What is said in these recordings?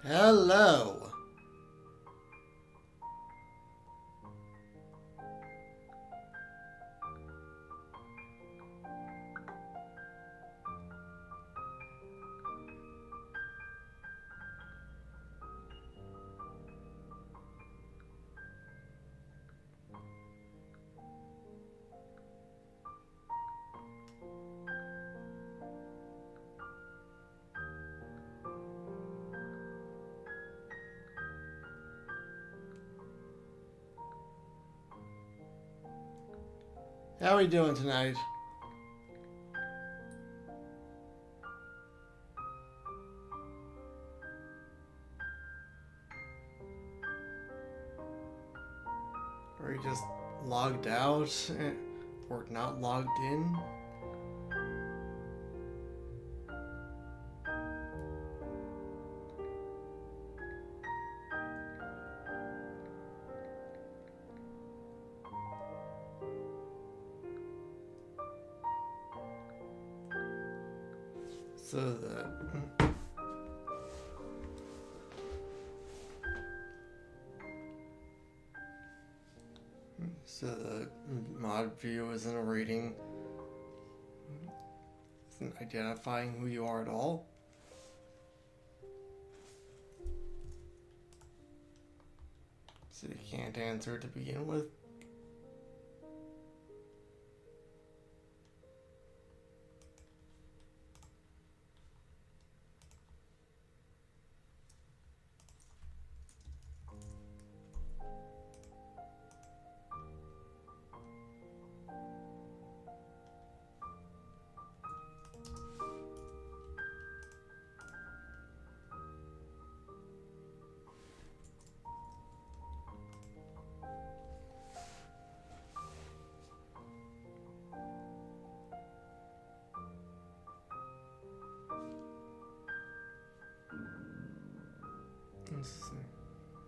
Hello. How are we doing tonight? Are you just logged out or not logged in? So the mod view isn't reading, isn't identifying who you are at all. So you can't answer to begin with.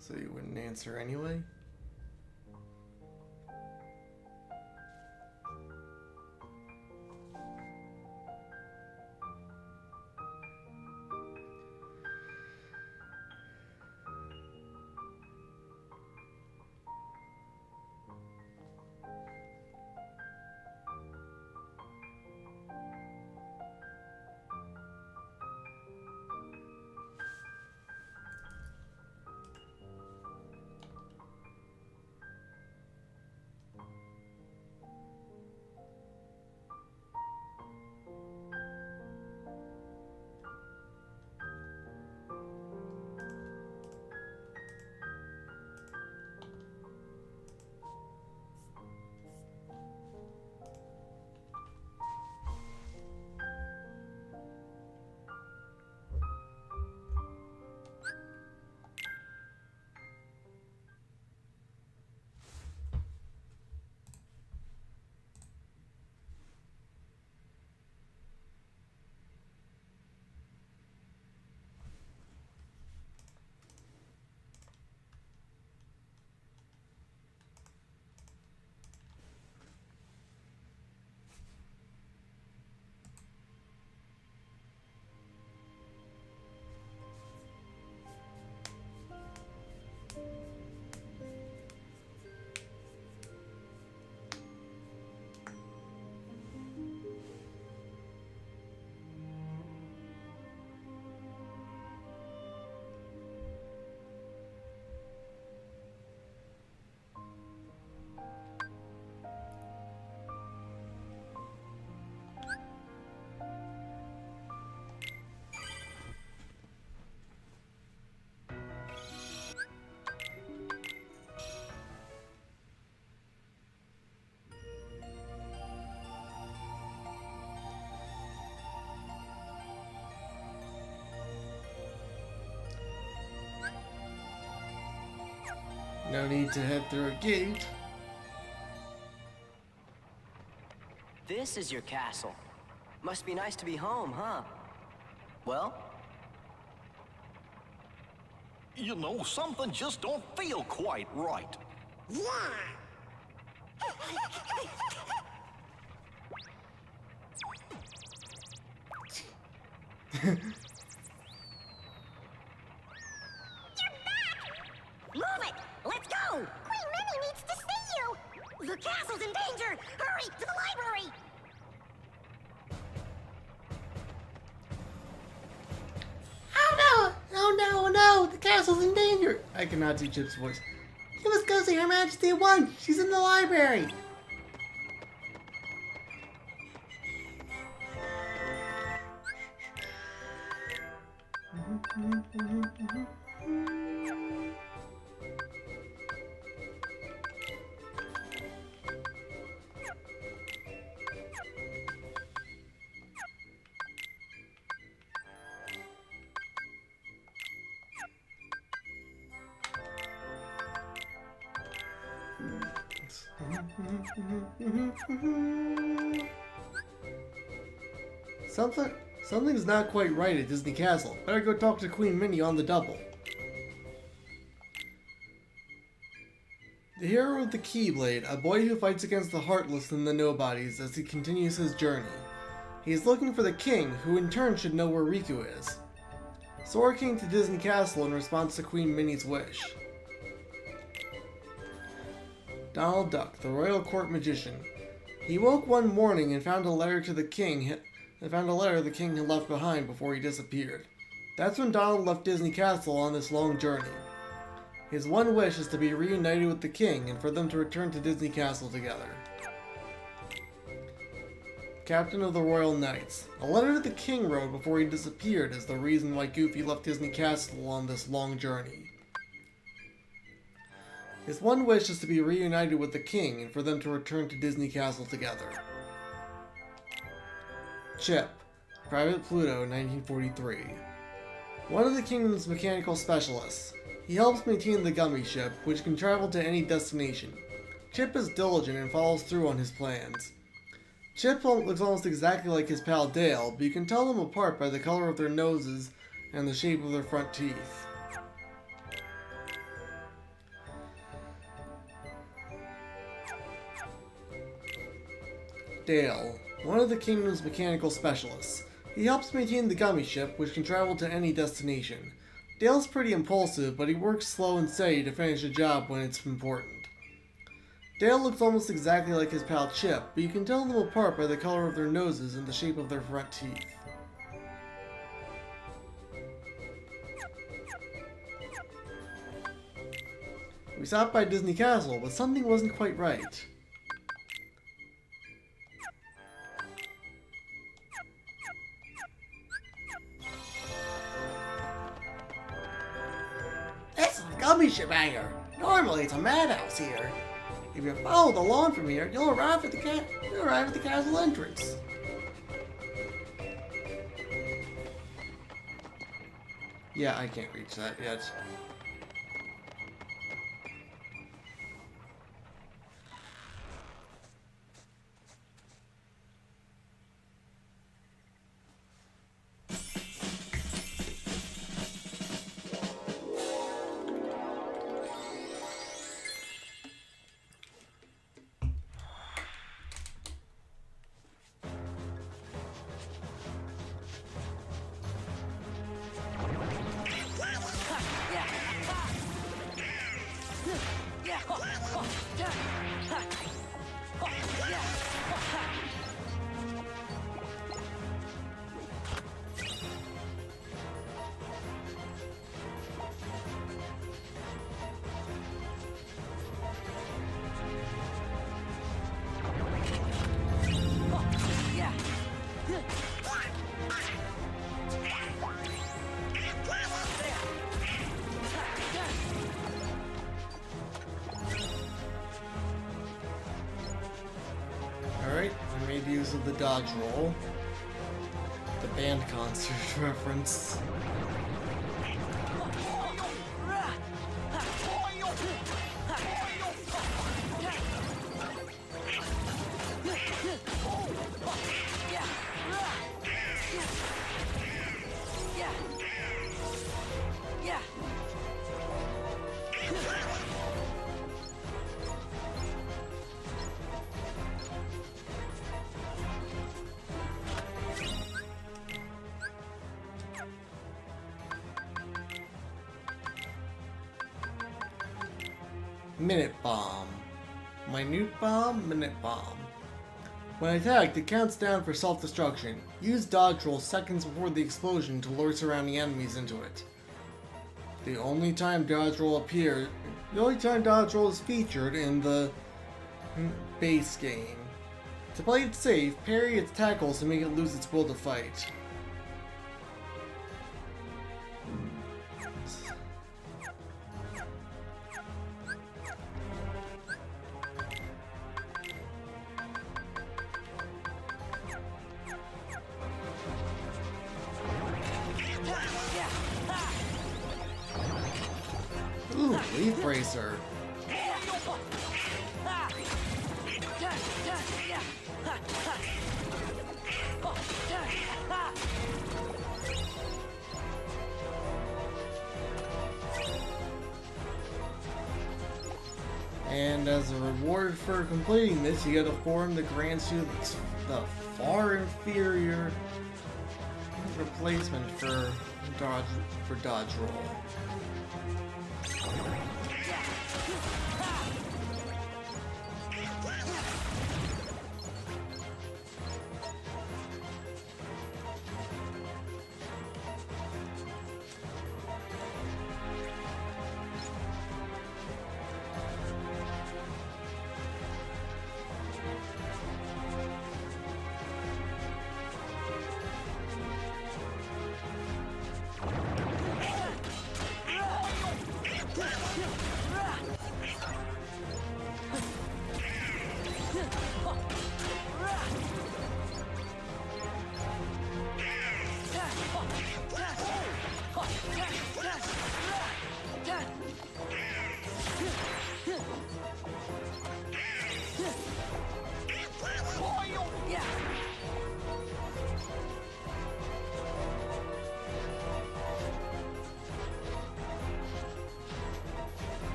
So you wouldn't answer anyway? No need to head through a gate. This is your castle. Must be nice to be home, huh? Well? You know, something just don't feel quite right. Why? Move it! Let's go! Queen Minnie needs to see you! The castle's in danger! Hurry, to the library! Oh no! Oh no, oh no! The castle's in danger! I cannot do Chip's voice. You must go see Her Majesty at once! She's in the library! Something's not quite right at Disney Castle. Better go talk to Queen Minnie on the double. The hero with the Keyblade, a boy who fights against the Heartless and the Nobodies as he continues his journey. He is looking for the king, who in turn should know where Riku is. Sora came to Disney Castle in response to Queen Minnie's wish. Donald Duck, the royal court magician. He woke one morning and found a letter the king had left behind before he disappeared. That's when Donald left Disney Castle on this long journey. His one wish is to be reunited with the king and for them to return to Disney Castle together. Captain of the Royal Knights. A letter that the king wrote before he disappeared is the reason why Goofy left Disney Castle on this long journey. His one wish is to be reunited with the king and for them to return to Disney Castle together. Chip, Private Pluto, 1943. One of the kingdom's mechanical specialists. He helps maintain the gummy ship, which can travel to any destination. Chip is diligent and follows through on his plans. Chip looks almost exactly like his pal Dale, but you can tell them apart by the color of their noses and the shape of their front teeth. Dale, one of the kingdom's mechanical specialists. He helps maintain the gummy ship, which can travel to any destination. Dale's pretty impulsive, but he works slow and steady to finish a job when it's important. Dale looks almost exactly like his pal Chip, but you can tell them apart by the color of their noses and the shape of their front teeth. We stopped by Disney Castle, but something wasn't quite right. This is the gummy ship hangar. Normally it's a madhouse here. If you follow the lawn from here, you'll arrive at the castle entrance. Yeah, I can't reach that yet. Alright, I made use of the dodge roll. The band concert reference. Minute Bomb. Minute Bomb, Minute Bomb. When attacked, it counts down for self-destruction. Use dodge roll seconds before the explosion to lure surrounding enemies into it. The only time dodge roll is featured in the base game. To play it safe, parry its tackles to make it lose its will to fight. Ooh, Leaf Bracer. And as a reward for completing this, you gotta form the Grand Suit that's the far inferior replacement for dodge roll.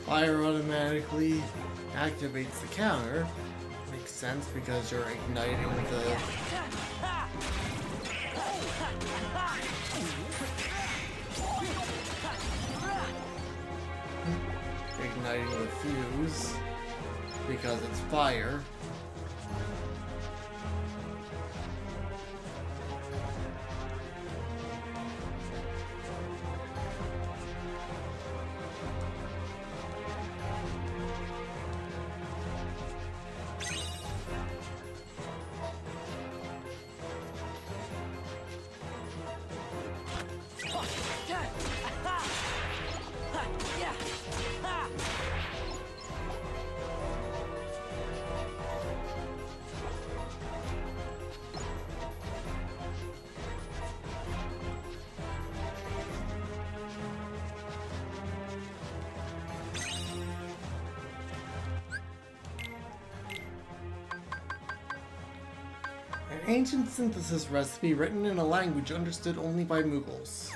Fire automatically activates the counter. Makes sense because you're igniting the fuse because it's fire. An ancient synthesis recipe written in a language understood only by Muggles.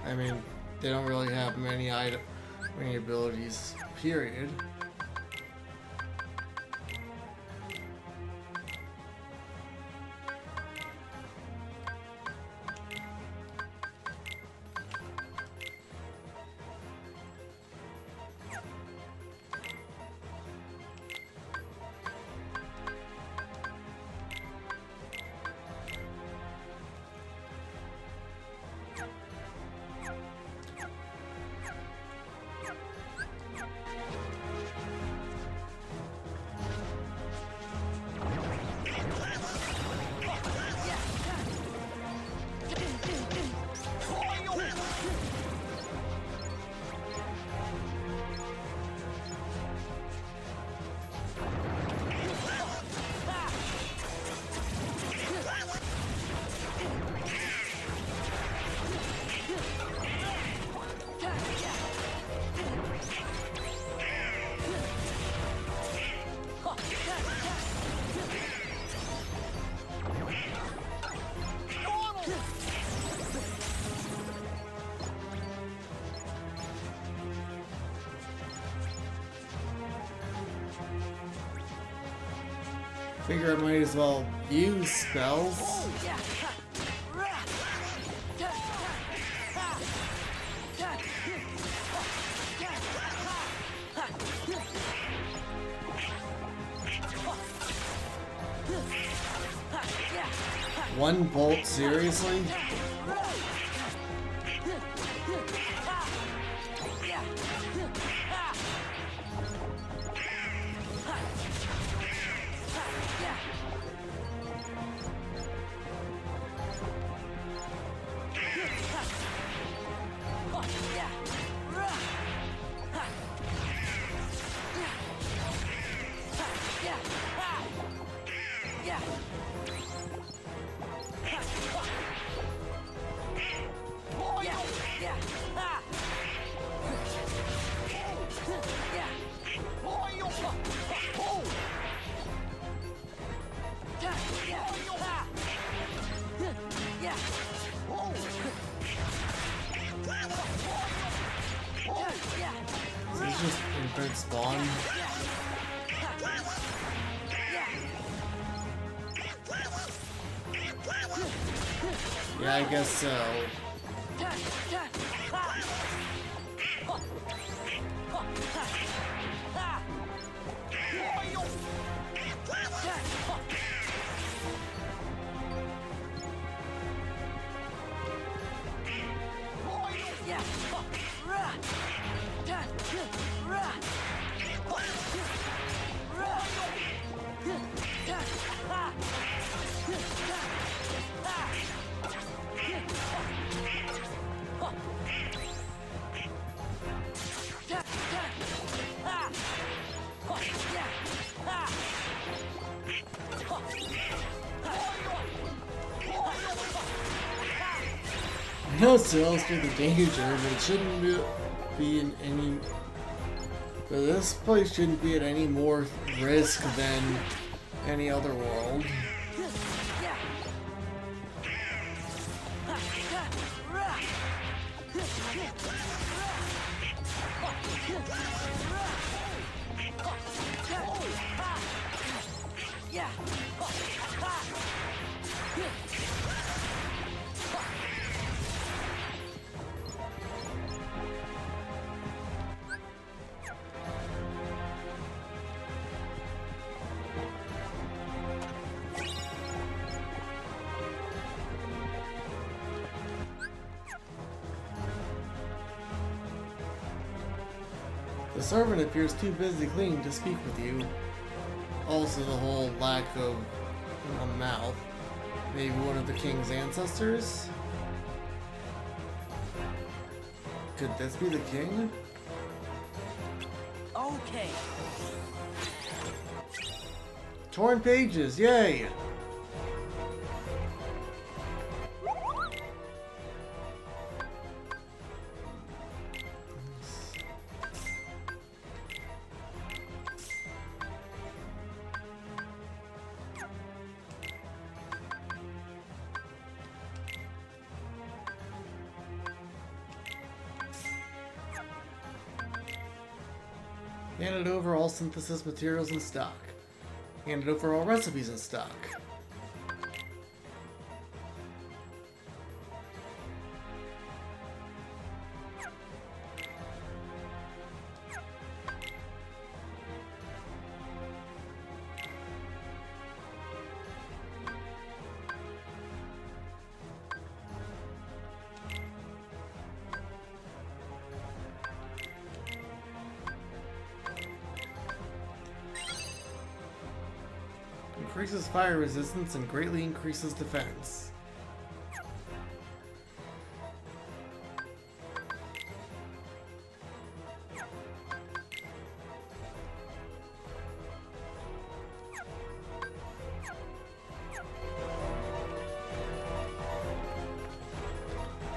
I mean, they don't really have many abilities, period. Figure I might as well use spells. One bolt, seriously? Is this just infinite spawn? Yeah, I guess so. I know it's to illustrate the danger, but it shouldn't be in any. But this place shouldn't be at any more risk than any other world. The servant appears too busy cleaning to speak with you. Also, the whole lack of a mouth. Maybe one of the king's ancestors? Could this be the king? Okay. Torn pages, yay! Handed over all synthesis materials in stock. Handed over all recipes in stock. Increases fire resistance and greatly increases defense.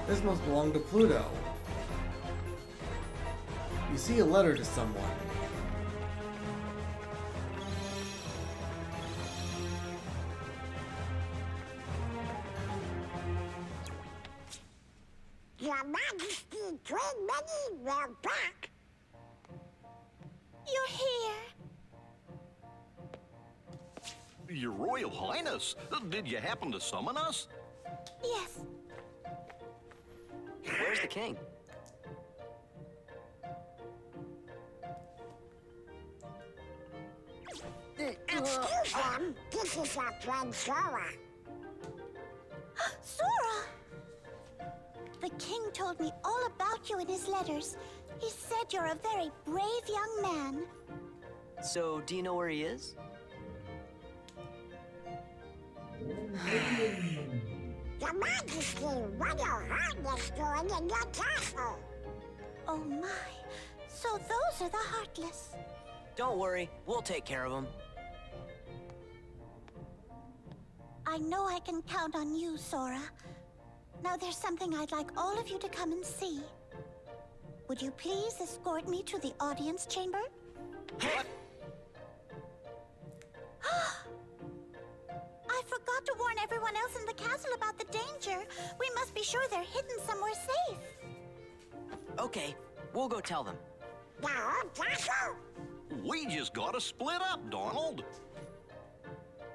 This must belong to Pluto. You see a letter to someone. Your Majesty, Queen Minnie will back. You're here. Your Royal Highness, did you happen to summon us? Yes. Where's the king? Excuse them. This is our friend Sora. Sora! The king told me all about you in his letters. He said you're a very brave young man. So, do you know where he is? Your Majesty, what are Heartless doing in your castle? Oh my. So those are the Heartless. Don't worry, we'll take care of him. I know I can count on you, Sora. Now there's something I'd like all of you to come and see. Would you please escort me to the audience chamber? What? I forgot to warn everyone else in the castle about the danger. We must be sure they're hidden somewhere safe. Okay, we'll go tell them. The whole castle? We just gotta split up, Donald.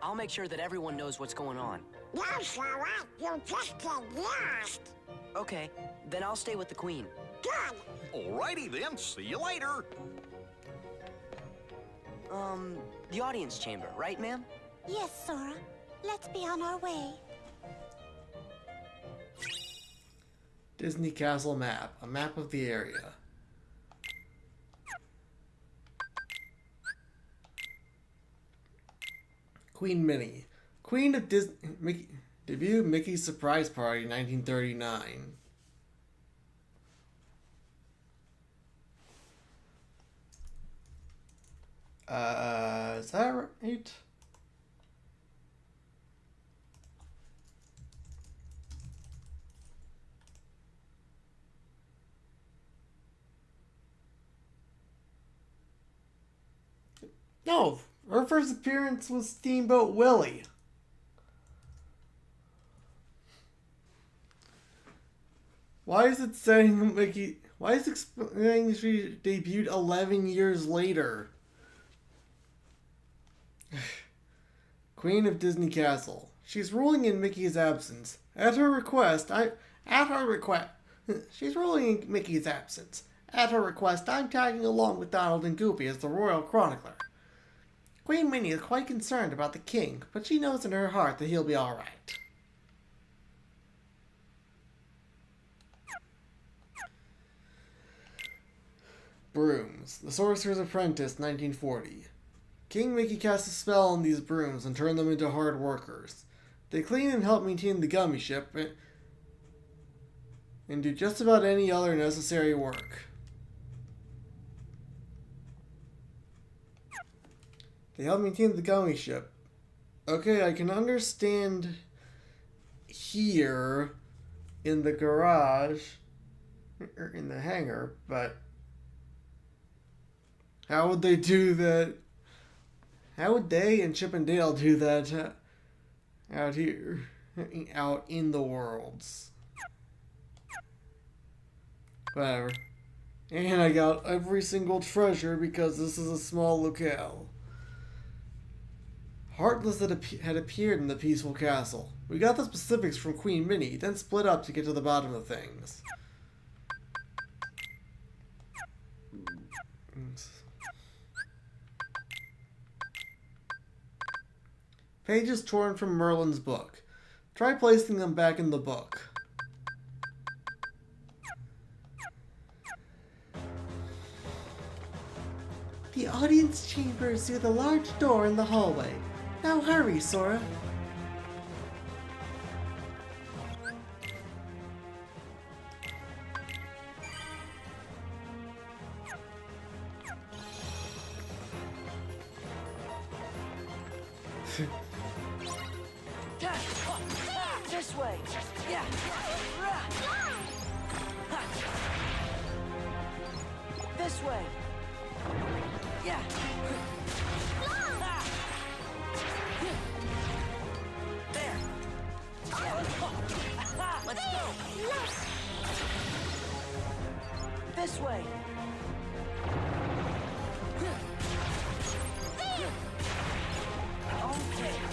I'll make sure that everyone knows what's going on. No, Sora. You just get lost. Okay, then I'll stay with the queen. Good. Alrighty then, see you later. The audience chamber, right, ma'am? Yes, Sora. Let's be on our way. Disney Castle map. A map of the area. Queen Minnie. Queen of Disney. Debut Mickey's Surprise Party 1939. Is that right? No, her first appearance was Steamboat Willie. Why is it saying Mickey? Why is it saying she debuted 11 years later? Queen of Disney Castle. She's ruling in Mickey's absence. At her request, she's ruling in Mickey's absence. At her request, I'm tagging along with Donald and Goofy as the royal chronicler. Queen Minnie is quite concerned about the king, but she knows in her heart that he'll be alright. Brooms. The Sorcerer's Apprentice, 1940. King Mickey casts a spell on these brooms and turned them into hard workers. They clean and help maintain the gummy ship and do just about any other necessary work. They help maintain the gummy ship. Okay, I can understand here in the garage, or in the hangar, but how would they do that? How would they and Chip and Dale do that out here, out in the worlds? Whatever. And I got every single treasure because this is a small locale. Heartless had appeared in the peaceful castle. We got the specifics from Queen Minnie, then split up to get to the bottom of things. Pages torn from Merlin's book. Try placing them back in the book. The audience chamber is through the large door in the hallway. Now hurry, Sora. This way. Yeah. This way. Yeah. There. Yeah. Let's go. This way. Okay.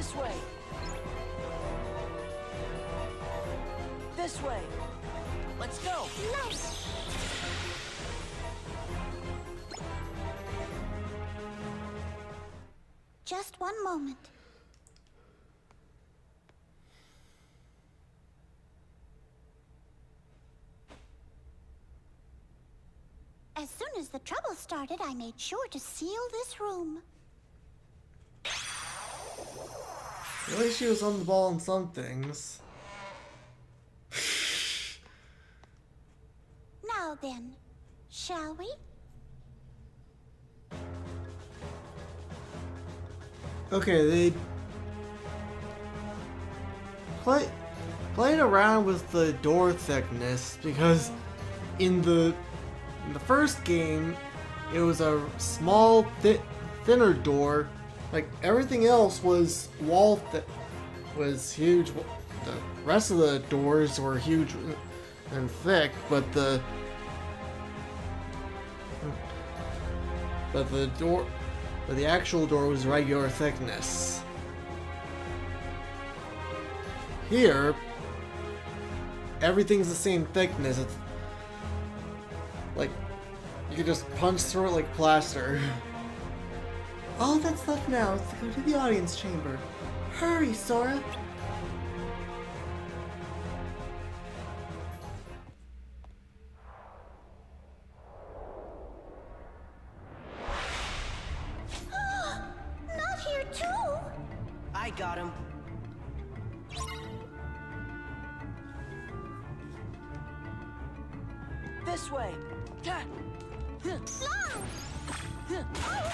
This way. This way. Let's go. Nice. Just one moment. As soon as the trouble started, I made sure to seal this room. At least she was on the ball in some things. Now then, shall we? Okay, they played around with the door thickness because in the first game it was a small thinner door. Like everything else was was huge. The rest of the doors were huge and thick, but the actual door was regular thickness. Here, everything's the same thickness. It's like you can just punch through it like plaster. All that's left now is to go to the audience chamber. Hurry, Sora! Not here too! I got him. This way. Fly!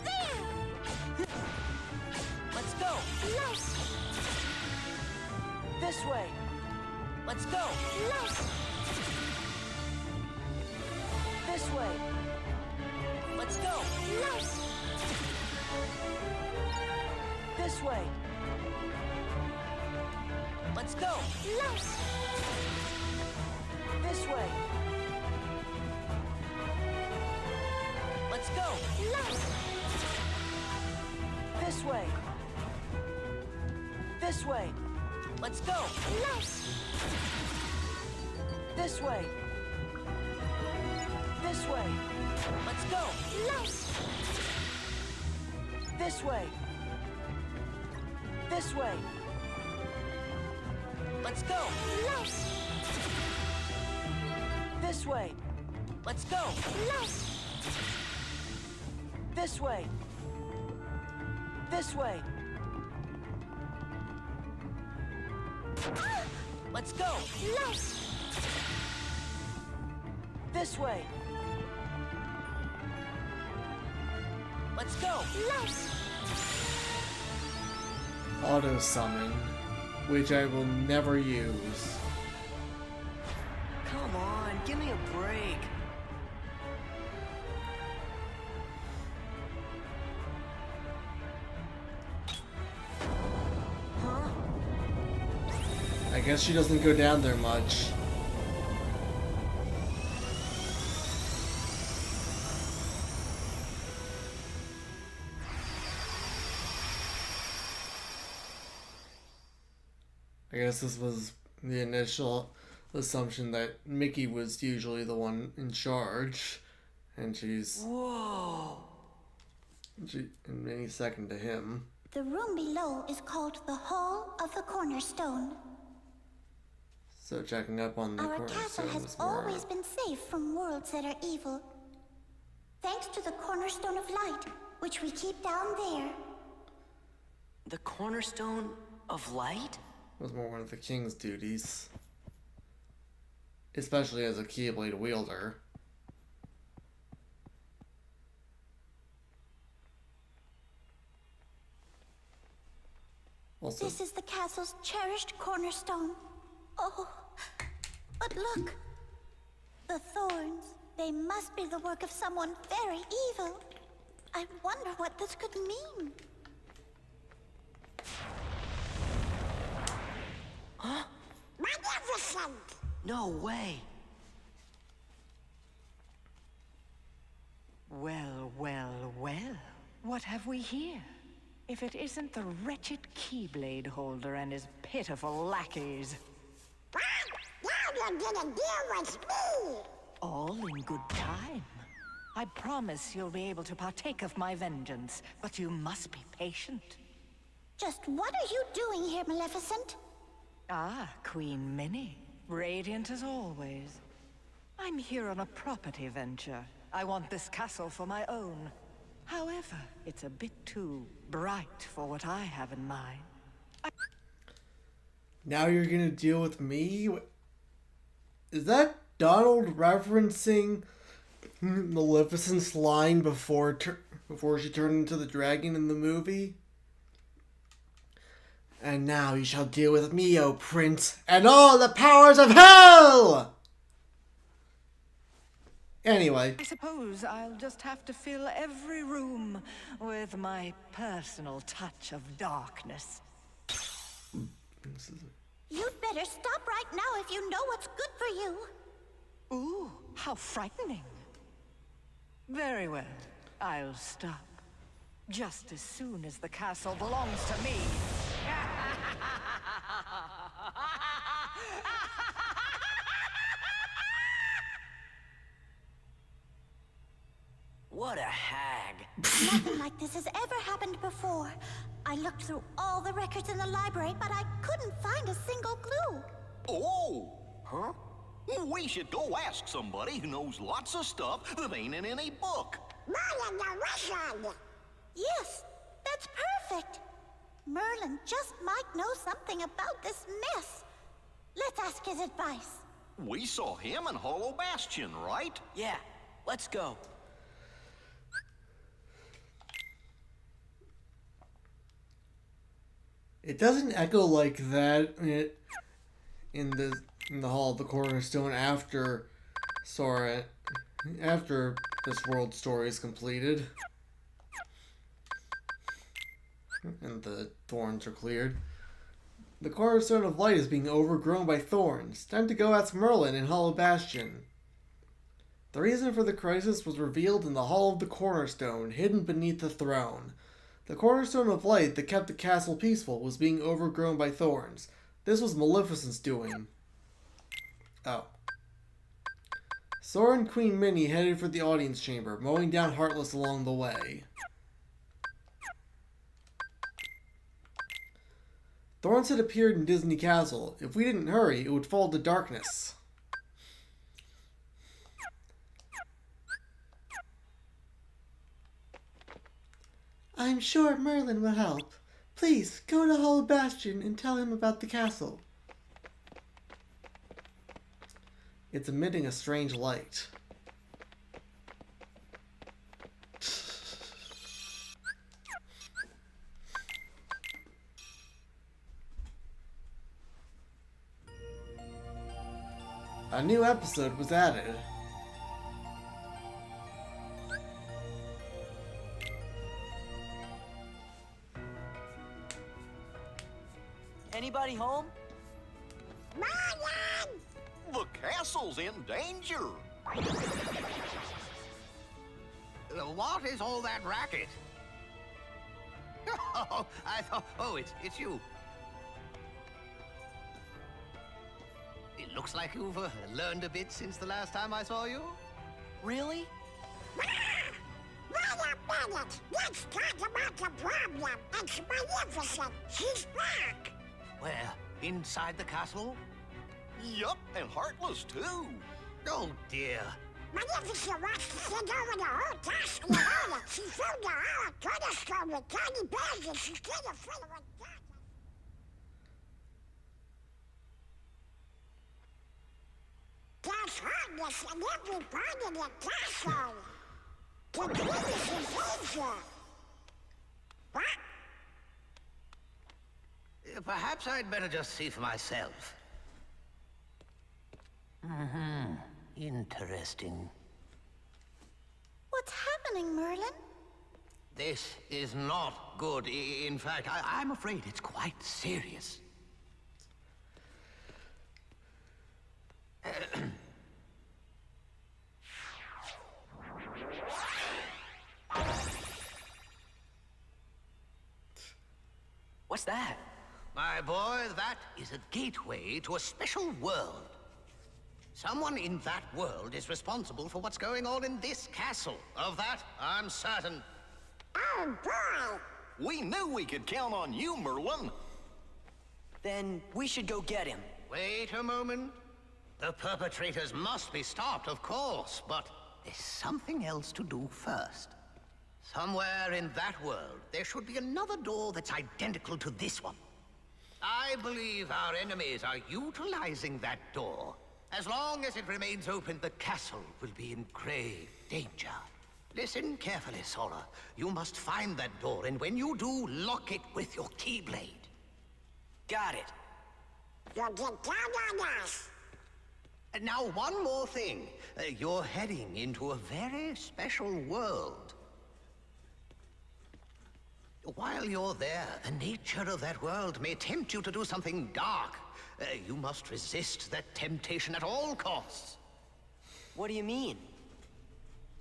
There! Let's go. Nice! This way. Let's go. Nice! This way. Let's go. Nice! This way. Let's go. Nice! This way. Let's go. Nice! This way. This way. Let's go. Nice! This way. This way. Let's go. Nice! This way. This way. Let's go. Nice! This way. Let's go. Nice! This way. This way. Let's go. Nice! This way. Let's go. Nice! Auto summon, which I will never use. Come on, give me a break. Huh? I guess she doesn't go down there much. I guess this was the initial assumption that Mickey was usually the one in charge, and she's and Minnie's second to him. The room below is called the Hall of the Cornerstone. So checking up on the Our castle cornerstone has is more. always been safe from worlds that are evil. Thanks to the Cornerstone of Light, which we keep down there. The cornerstone of light? Was more one of the king's duties, especially as a Keyblade wielder. Also, This is the castle's cherished cornerstone. Oh, but look. The thorns. They must be the work of someone very evil. I wonder what this could mean. Huh? Maleficent! No way. Well, well, well. What have we here? if it isn't the wretched Keyblade holder and his pitiful lackeys. Now you're gonna deal with me! All in good time. I promise you'll be able to partake of my vengeance, but you must be patient. Just what are you doing here, Maleficent? Ah, Queen Minnie. Radiant as always. I'm here on a property venture. I want this castle for my own. However, it's a bit too bright for what I have in mind. Now you're gonna deal with me? Is that Donald referencing Maleficent's line before she turned into the dragon in the movie? And now you shall deal with me, O Prince, and all the powers of hell! Anyway. I suppose I'll just have to fill every room with my personal touch of darkness. You'd better stop right now if you know what's good for you. Ooh, how frightening. Very well, I'll stop. Just as soon as the castle belongs to me. What a hag. Nothing like this has ever happened before. I looked through all the records in the library, but I couldn't find a single clue. Oh! Huh? We should go ask somebody who knows lots of stuff that ain't in any book. Merlin the wizard! Yes, that's perfect. Merlin just might know something about this mess. Let's ask his advice. We saw him in Hollow Bastion, right? Yeah, let's go. It doesn't echo like that in the Hall of the Cornerstone after this world story is completed and the thorns are cleared. The Cornerstone of Light is being overgrown by thorns. Time to go ask Merlin in Hollow Bastion. The reason for the crisis was revealed in the Hall of the Cornerstone, hidden beneath the throne. The Cornerstone of Light that kept the castle peaceful was being overgrown by thorns. This was Maleficent's doing. Oh. Sora and Queen Minnie headed for the audience chamber, mowing down Heartless along the way. Thorns had appeared in Disney Castle. If we didn't hurry, it would fall to darkness. I'm sure Merlin will help. Please, go to Hollow Bastion and tell him about the castle. It's emitting a strange light. A new episode was added. Anybody home? Merlin! The castle's in danger. What is all that racket? Oh, I thought. Oh, it's you. It looks like you've learned a bit since the last time I saw you. Really? Wait a minute! Let's talk about the problem. It's Maleficent. She's back! Where? Inside the castle? Yup, and Heartless too. Oh dear. Maleficent wants to send over the whole task in order. She filled the Hall of Cornerstone with tiny bags and she's gonna fill it with that. There's Heartless in every part of the castle. The queen is in danger. What? Perhaps I'd better just see for myself. Interesting. What's happening, Merlin? This is not good. In fact, I'm afraid it's quite serious. What's that? My boy, that is a gateway to a special world. Someone in that world is responsible for what's going on in this castle. Of that, I'm certain. Oh boy! We knew we could count on you, Merlin. Then we should go get him. Wait a moment. The perpetrators must be stopped, of course, but there's something else to do first. Somewhere in that world, there should be another door that's identical to this one. I believe our enemies are utilizing that door. As long as it remains open, the castle will be in grave danger. Listen carefully, Sora. You must find that door, and when you do, lock it with your keyblade. Got it. You'll get down on us! And now, one more thing. You're heading into a very special world. While you're there, the nature of that world may tempt you to do something dark. You must resist that temptation at all costs. What do you mean?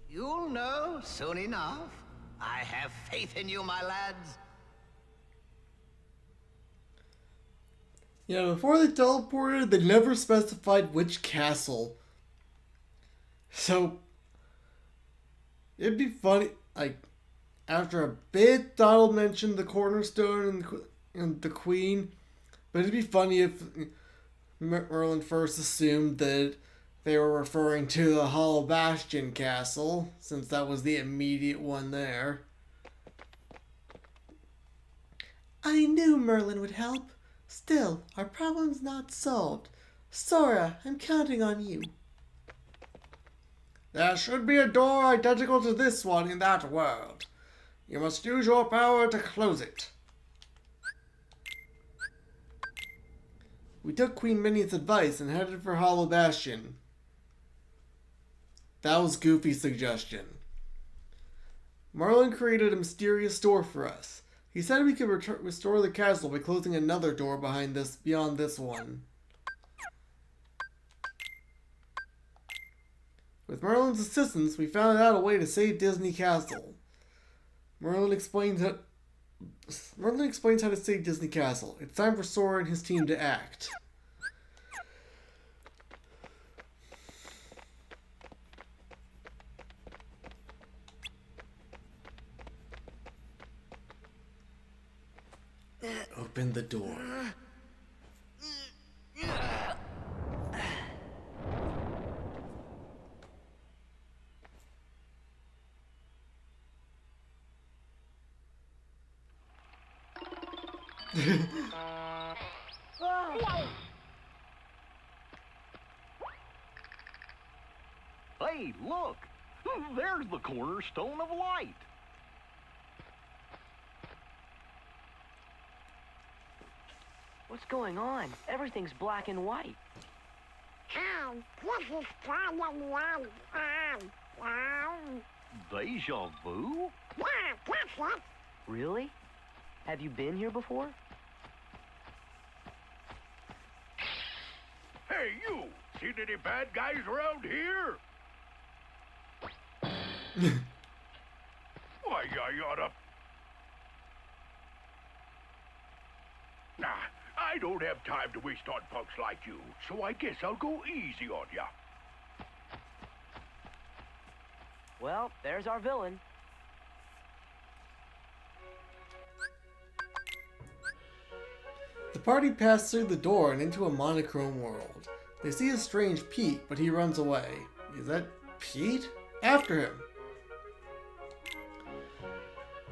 You'll know soon enough. I have faith in you, my lads. Yeah, before they teleported, they never specified which castle. So, it'd be funny, like, after a bit, Donald mentioned the cornerstone and the queen, but it'd be funny if Merlin first assumed that they were referring to the Hollow Bastion castle, since that was the immediate one there. I knew Merlin would help. Still, our problem's not solved. Sora, I'm counting on you. There should be a door identical to this one in that world. You must use your power to close it. We took Queen Minnie's advice and headed for Hollow Bastion. That was Goofy's suggestion. Merlin created a mysterious door for us. He said we could restore the castle by closing another door beyond this one. With Merlin's assistance, we found out a way to save Disney Castle. Merlin explains how to save Disney Castle. It's time for Sora and his team to act. Open the door. Hey, look! There's the cornerstone of light. What's going on? Everything's black and white. This is problem 1. Deja vu? Yeah, that's it. Really? Have you been here before? Hey, you! Seen any bad guys around here? Why, I oughta... Nah, I don't have time to waste on punks like you, so I guess I'll go easy on ya. Well, there's our villain. The party passed through the door and into a monochrome world. They see a strange Pete, but he runs away. Is that Pete? After him!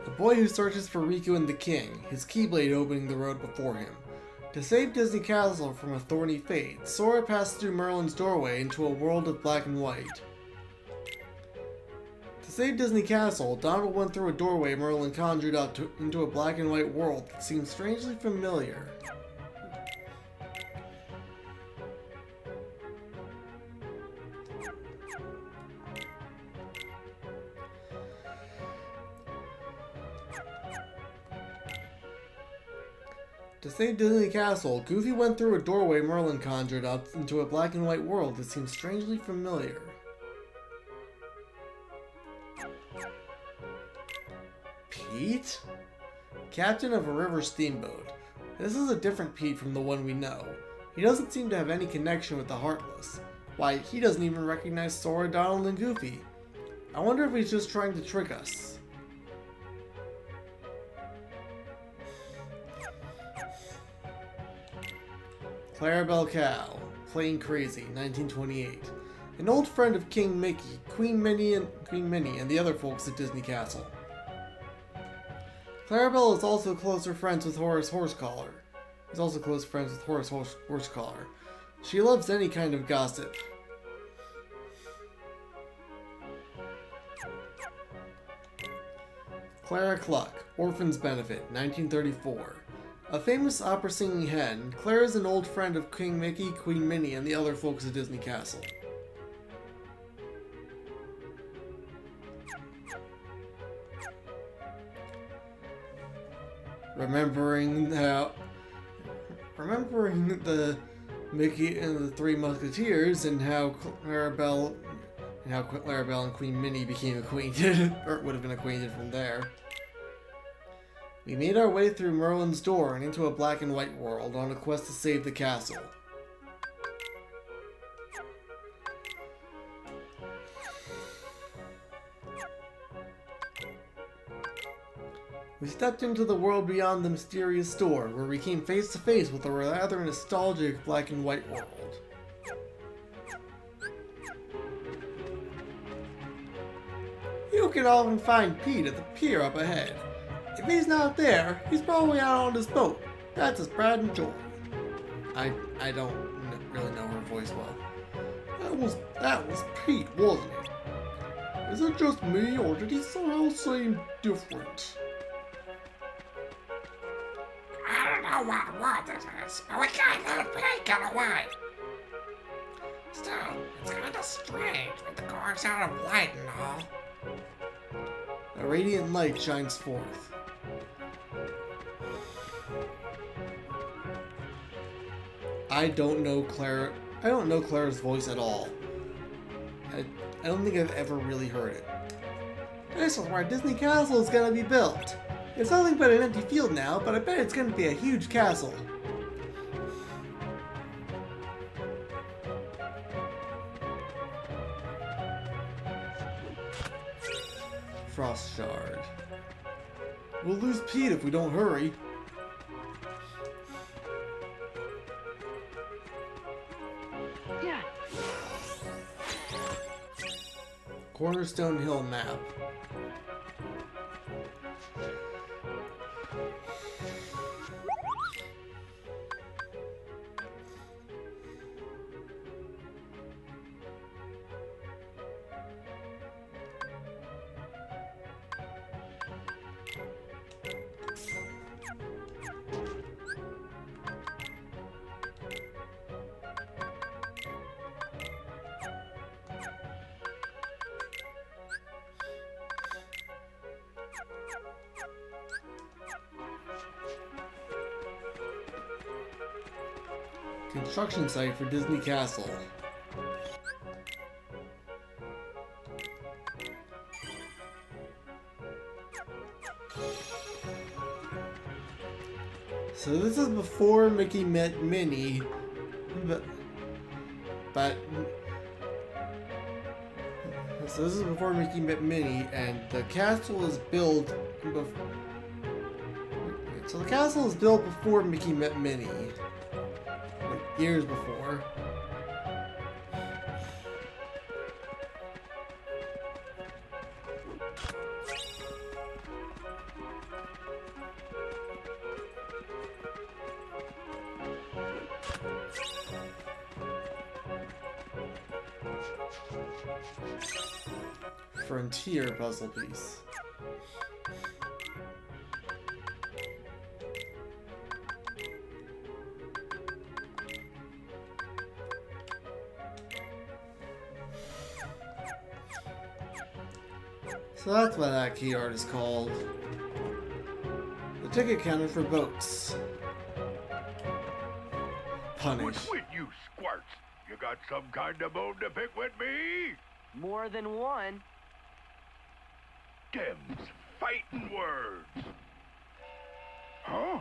The boy who searches for Riku and the king, his Keyblade opening the road before him. To save Disney Castle from a thorny fate, Sora passed through Merlin's doorway into a world of black and white. To save Disney Castle, Donald went through a doorway Merlin conjured up into a black and white world that seemed strangely familiar. To save Disney Castle, Goofy went through a doorway Merlin conjured up into a black and white world that seemed strangely familiar. Pete? captain of a river steamboat. This is a different Pete from the one we know. He doesn't seem to have any connection with the Heartless. Why, he doesn't even recognize Sora, Donald, and Goofy. I wonder if he's just trying to trick us. Clarabelle Cow, Plain Crazy, 1928. An old friend of King Mickey, Queen Minnie, and the other folks at Disney Castle. Clarabelle is also closer friends with Horace Horsecollar. He's also close friends with Horace Horsecollar. She loves any kind of gossip. Clara Cluck, Orphan's Benefit, 1934. A famous opera-singing hen, Clara is an old friend of King Mickey, Queen Minnie, and the other folks at Disney Castle. Remembering the Mickey and the Three Musketeers and how Clarabelle and Queen Minnie became acquainted, or would have been acquainted from there. We made our way through Merlin's door and into a black and white world on a quest to save the castle. We stepped into the world beyond the mysterious door, where we came face to face with a rather nostalgic black and white world. You can often find Pete at the pier up ahead. If he's not there, he's probably out on his boat. That's his pride and joy. I don't really know her voice well. That was Pete, wasn't it? Is it just me, or did he somehow seem different? I don't know what it is, but we can't let Pete get away. Still, it's kinda strange with the cars out of light and all. A radiant light shines forth. I don't know Clara's voice at all. I don't think I've ever really heard it. This is where Disney Castle is gonna be built. It's nothing but an empty field now, but I bet it's gonna be a huge castle. Frost Shard. We'll lose Pete if we don't hurry. Yeah. Cornerstone Hill map. Construction site for Disney Castle. So this is before Mickey met Minnie, but so this is before Mickey met Minnie, and the castle is built. So the castle is built before Mickey met Minnie. Years before. Frontier puzzle piece. So that's what that key art is called. The ticket counter for boats. Punish. What's with you, squirts? You got some kind of bone to pick with me? More than one. Dem's fighting words. Huh?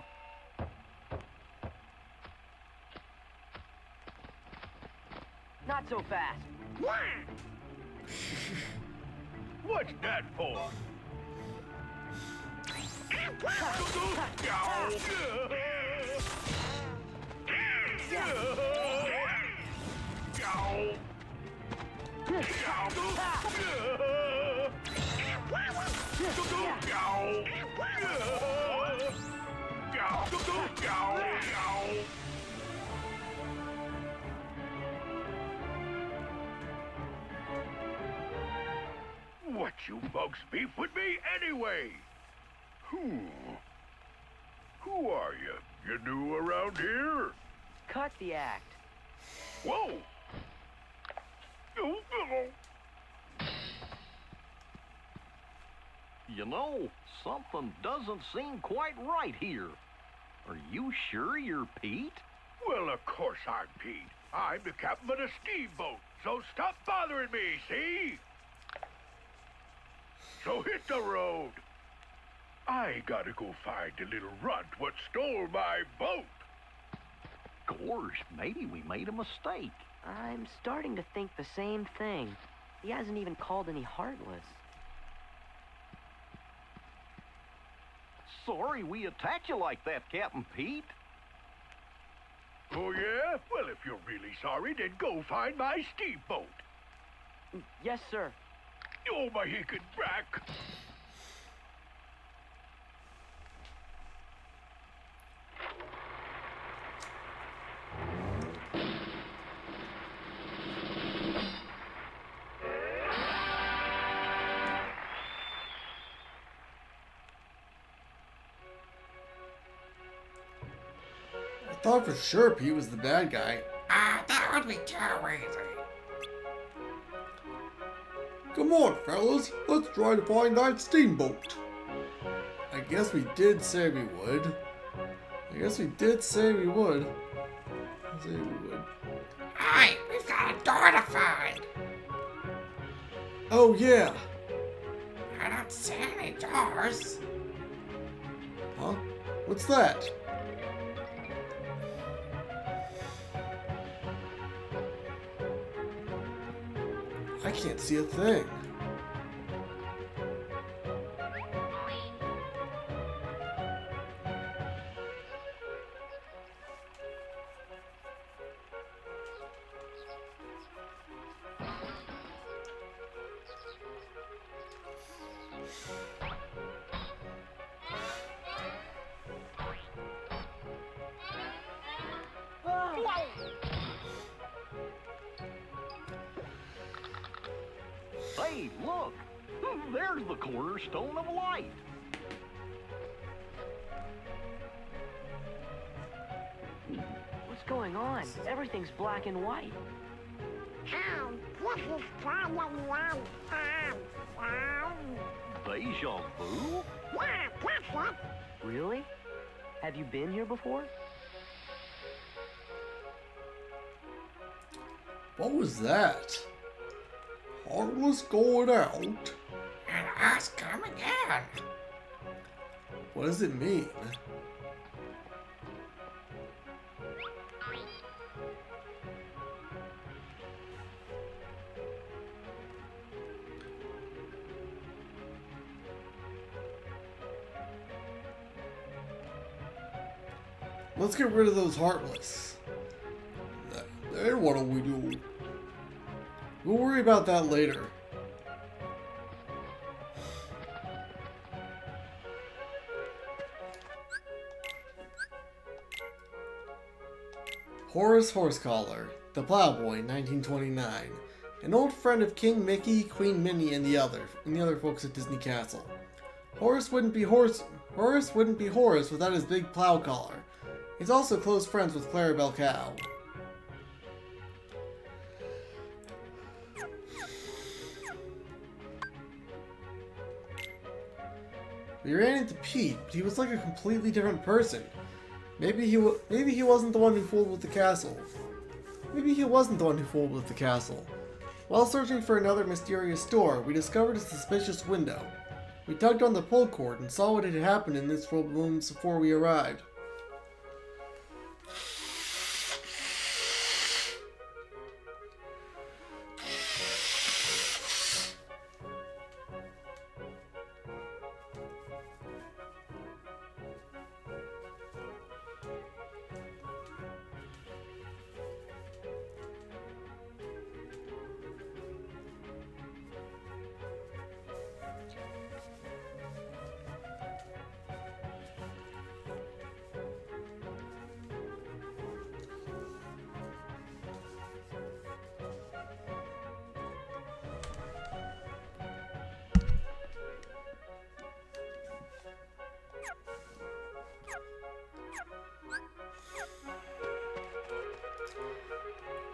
Not so fast. What's that for? What you folks beef with me anyway? Who are you? You new around here? Cut the act. Whoa! You know, something doesn't seem quite right here. Are you sure you're Pete? Well, of course I'm Pete. I'm the captain of the steamboat, so stop bothering me, see? So hit the road. I gotta go find the little runt what stole my boat. Gosh, maybe we made a mistake. I'm starting to think the same thing. He hasn't even called any Heartless. Sorry we attacked you like that, Captain Pete. Oh, yeah? Well, if you're really sorry, then go find my steamboat. Yes, sir. Oh, my hickey back. I thought for sure Pete was the bad guy. That would be too easy. Come on, fellas, let's try to find that steamboat. I guess we did say we would. Hey, we've got a door to find. Oh, yeah. I don't see any doors. Huh? What's that? I can't see a thing. Hey, look! There's the cornerstone of light. What's going on? Everything's black and white. This is from the one Deja vu? Yeah, that's it. Really? Have you been here before? What was that? Heartless going out? And us coming in. What does it mean? Let's get rid of those Heartless. Then what do we do? We'll worry about that later. Horace Horsecollar, the Plowboy, 1929. An old friend of King Mickey, Queen Minnie, and the other folks at Disney Castle. Horace wouldn't be Horace without his big plow collar. He's also close friends with Clarabelle Cow. We ran into Pete, but he was like a completely different person. Maybe he wasn't the one who fooled with the castle. While searching for another mysterious door, we discovered a suspicious window. We tugged on the pull cord and saw what had happened in this world moments before we arrived.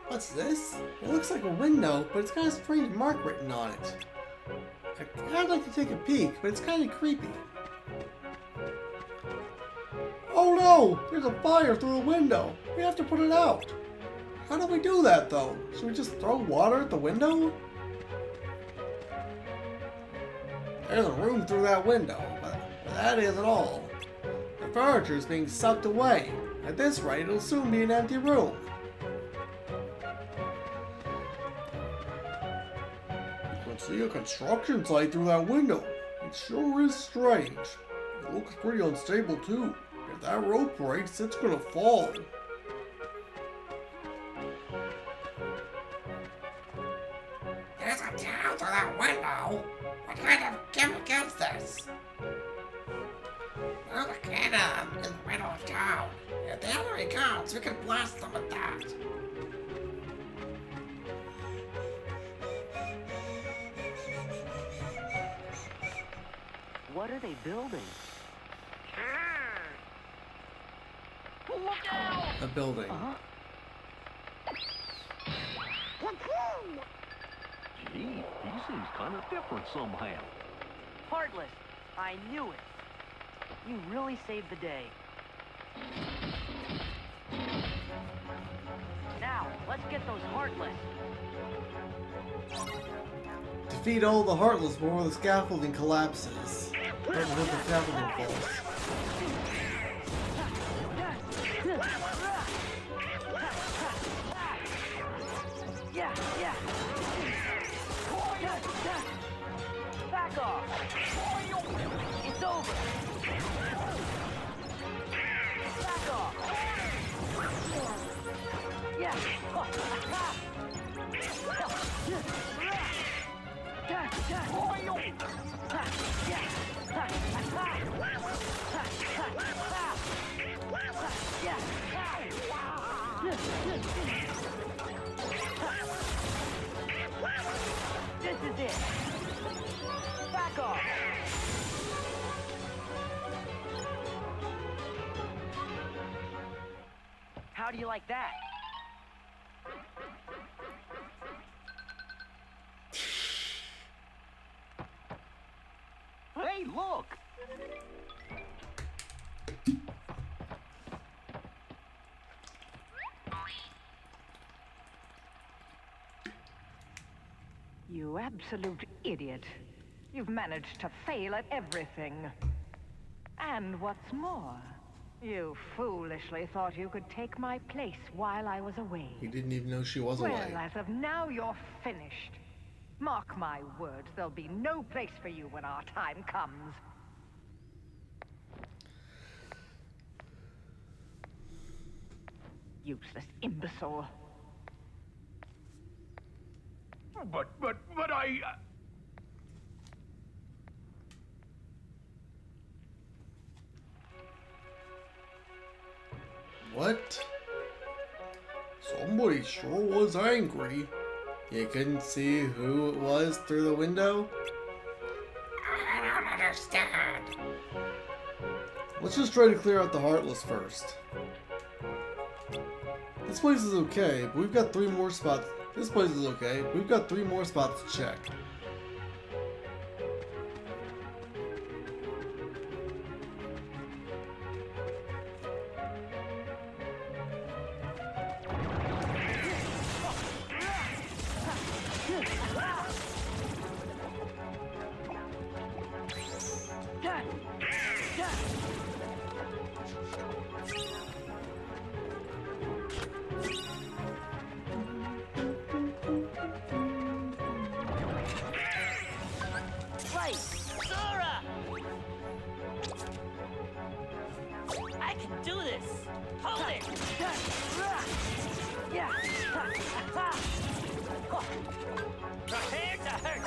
What's this? It looks like a window, but it's got a strange mark written on it. I'd like to take a peek, but it's kind of creepy. Oh no! There's a fire through the window! We have to put it out! How do we do that, though? Should we just throw water at the window? There's a room through that window, but that isn't all. The furniture is being sucked away. At this rate, it'll soon be an empty room. See a construction site through that window. It sure is strange. It looks pretty unstable too. If that rope breaks, it's gonna fall. There's a town through that window. What kind of gimmick is this? There's a cannon in the middle of town. If the enemy comes, we can blast them with that. What are they building? Look out! A building. Gee, he seems kind of different somehow. Heartless! I knew it! You really saved the day. Now, let's get those Heartless! Defeat all the Heartless before the scaffolding collapses. Or before the scaffolding falls. Yeah! Back off! It's over! Back off! Yeah! This is it! Back off! How do you like that? Hey, look! You absolute idiot. You've managed to fail at everything. And what's more, you foolishly thought you could take my place while I was away. He didn't even know she was away. Well, as of now, you're finished. Mark my words, there'll be no place for you when our time comes. Useless imbecile. But I... What? Somebody sure was angry. You couldn't see who it was through the window? I don't understand. Let's just try to clear out the Heartless first. This place is okay, but we've got 3 more spots. This place is okay, but we've got 3 more spots to check. Right, Sora! I can do this! Hold it! Prepare to hurt!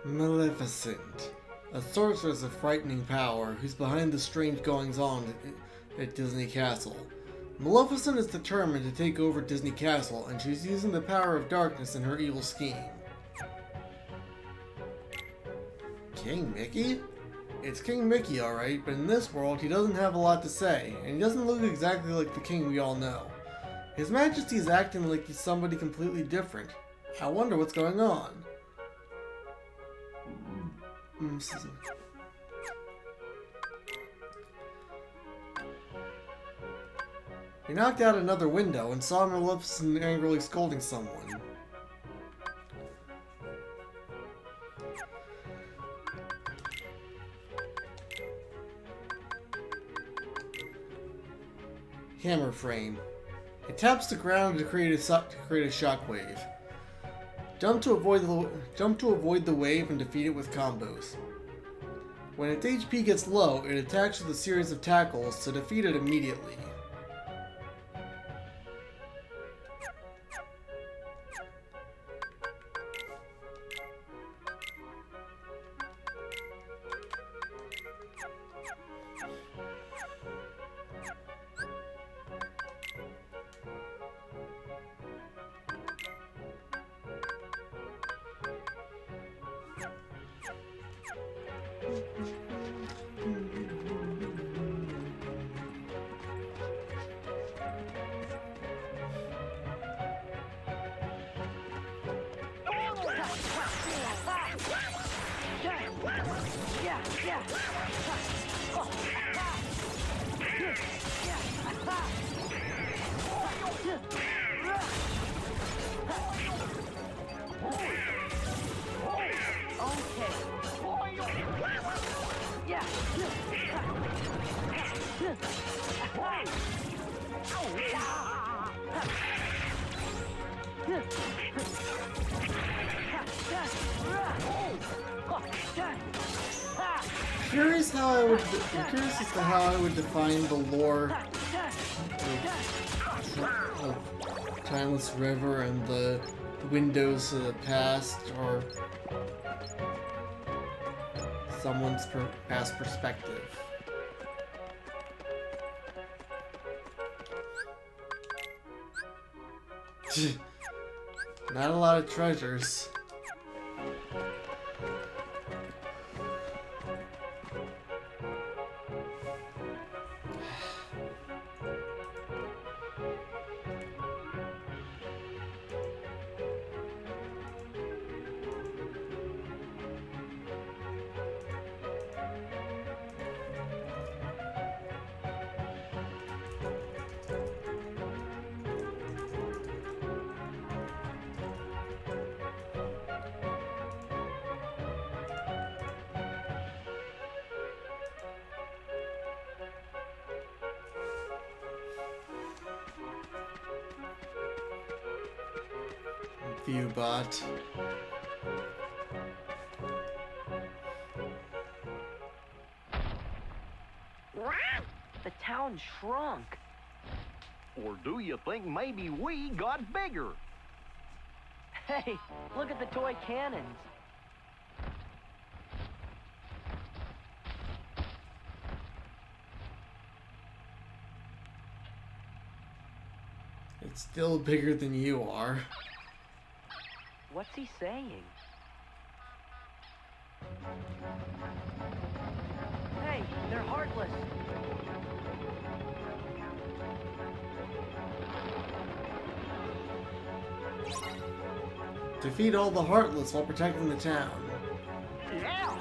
Maleficent, a sorceress of frightening power who's behind the strange goings-on at Disney Castle. Maleficent is determined to take over Disney Castle, and she's using the power of darkness in her evil scheme. King Mickey? It's King Mickey, alright, but in this world he doesn't have a lot to say, and he doesn't look exactly like the king we all know. His Majesty is acting like he's somebody completely different. I wonder what's going on. He knocked out another window and saw Maleficent angrily scolding someone. Hammer frame. It taps the ground to create a shockwave. Jump to avoid the wave and defeat it with combos. When its HP gets low, it attacks with a series of tackles to defeat it immediately. I'm curious as to how I would define the lore of Timeless River and the windows to the past, or someone's past perspective. Not a lot of treasures. Viewbot. The town shrunk. Or do you think maybe we got bigger? Hey, look at the toy cannons. It's still bigger than you are. What's he saying? Hey, they're Heartless. Defeat all the Heartless while protecting the town. Yeah.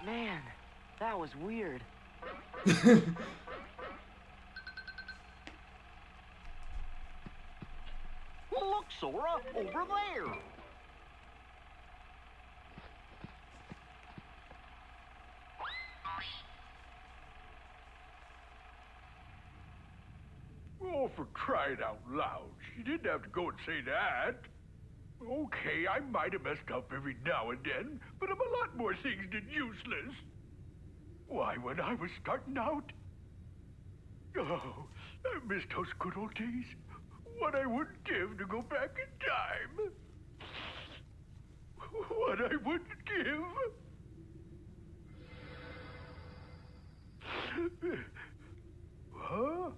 Man, that was weird. Look, Sora, over there. Oh, for crying out loud. You didn't have to go and say that. Okay, I might have messed up every now and then, but I'm a lot more things than useless. Why, when I was starting out... Oh, I miss those good old days. What I wouldn't give to go back in time. What I wouldn't give. Huh?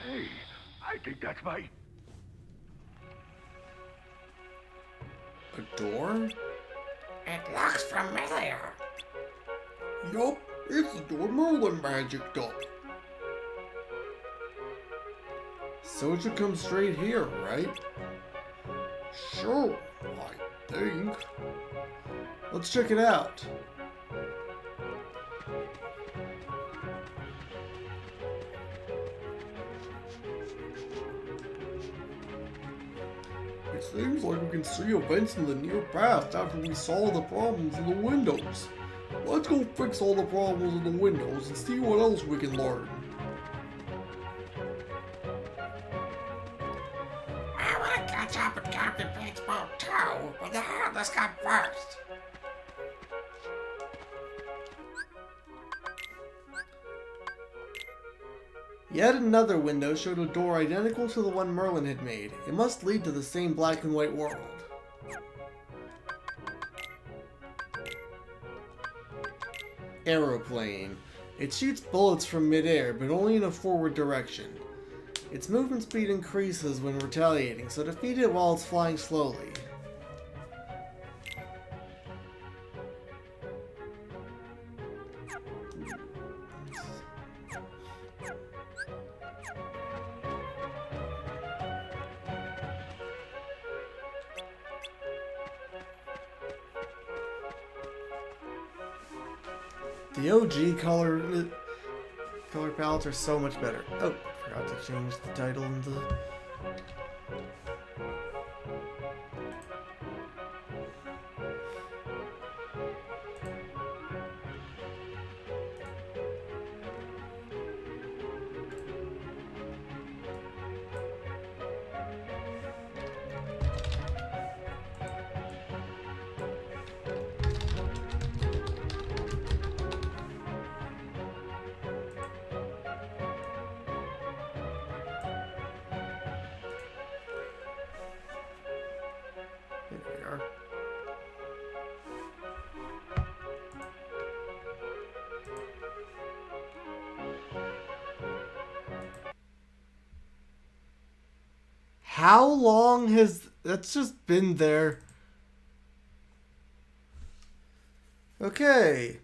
Hey, I think that's my... A door? It looks familiar. Yup, it's the door Merlin magicked up. So it should come straight here, right? Sure, I think. Let's check it out. It seems like we can see events in the near past after we solve the problems in the windows. Let's go fix all the problems in the windows and see what else we can learn. I want to catch up with Captain Pig's boat too, but the Heartless come first. Yet another window showed a door identical to the one Merlin had made. It must lead to the same black and white world. Aeroplane. It shoots bullets from midair, but only in a forward direction. Its movement speed increases when retaliating, so defeat it while it's flying slowly. The OG color palettes are so much better. Oh, forgot to change the title and the... There we are. How long has That's just been there. Okay.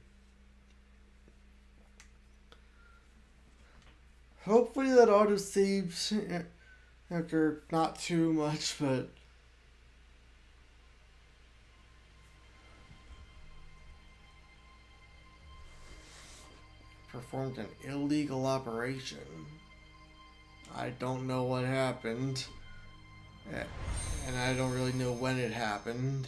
Hopefully that auto saves after not too much, but performed an illegal operation. I don't know what happened, and I don't really know when it happened.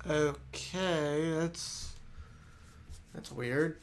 Okay, that's weird.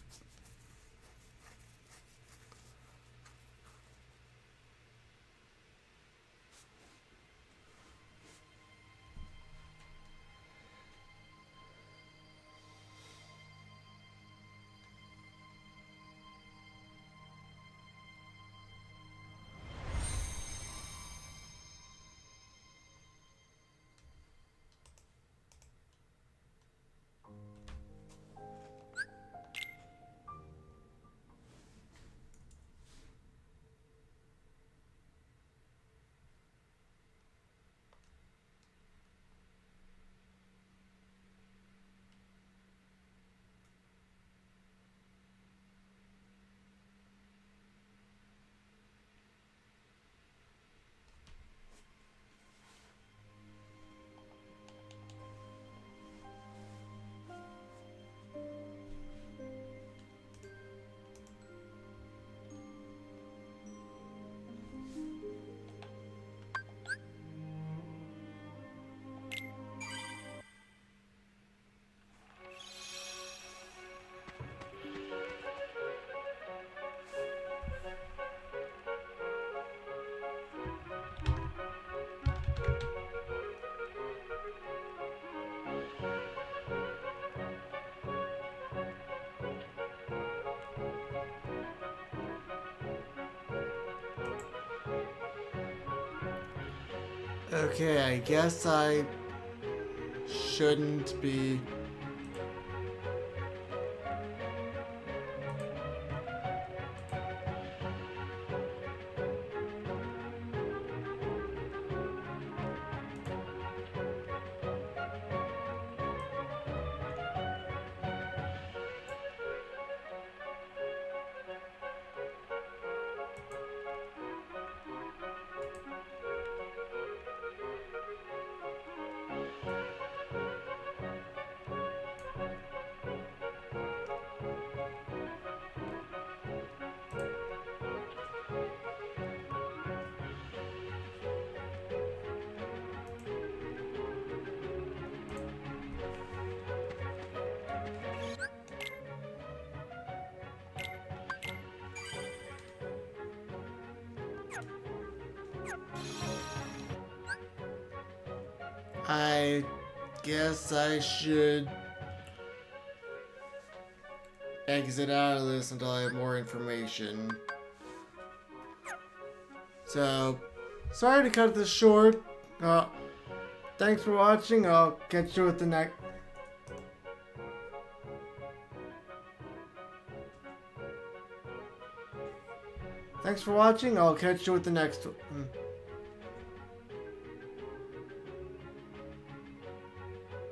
Okay, I guess I shouldn't be. I guess I should exit out of this until I have more information. So, sorry to cut this short. Thanks for watching. I'll catch you with the next. Thanks for watching. I'll catch you with the next one.